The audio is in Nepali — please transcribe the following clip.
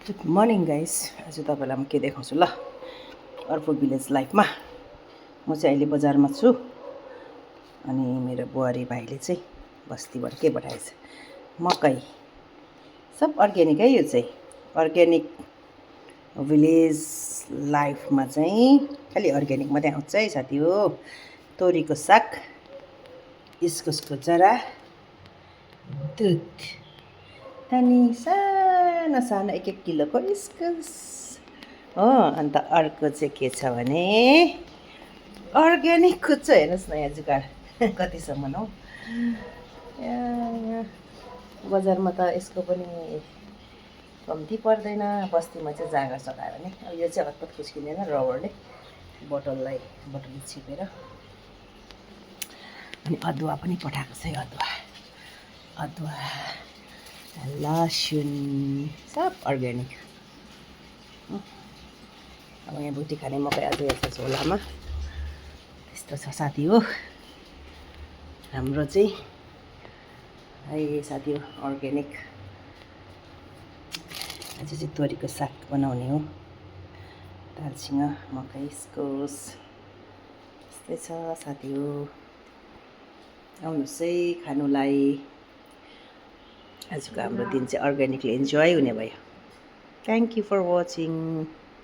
Good morning guys. आज तपाईँलाई म के देखाउँछु ल, अर्को भिलेज लाइफमा। म चाहिँ अहिले बजारमा छु अनि मेरो बुहारी भाइले चाहिँ बस्तीबाट के पठाएछ, मकै। सब अर्ग्यानिक है, यो चाहिँ अर्ग्यानिक भिलेज लाइफमा चाहिँ खालि अर्ग्यानिक मात्रै आउँछ है साथी हो। तोरीको साग, इस्कुसको जरा, दुध अनि सानो सानो 1-1 किलोको इस्कुस हो। अन्त अर्को चाहिँ के छ भने अर्ग्यानिक कुच्चो। हेर्नुहोस् न यहाँ जुगाड कतिसम्म हो। बजारमा त यसको पनि कम्ती पर्दैन, बस्तीमा चाहिँ जाँगर चलाएर नि। अब यो चाहिँ हतपत खुस्किँदैन रबरले, बोतलले छिपेर। अनि अदुवा पनि पठाएको छ है, अदुवा लसुन सब अर्ग्यानिक। अब यहाँ भुटी खाने मकै आज यस्तो झोलामा त्यस्तो छ साथी हो हाम्रो चाहिँ है साथी हो। अर्ग्यानिक आज चाहिँ तोरीको साग बनाउने हो। दालसँग मकै इस्कुस यस्तै छ साथी हो। आउनुहोस् है खानुलाई। आजको हाम्रो दिन चाहिँ अर्ग्यानिकली इन्जोय हुने भयो। Thank you for watching.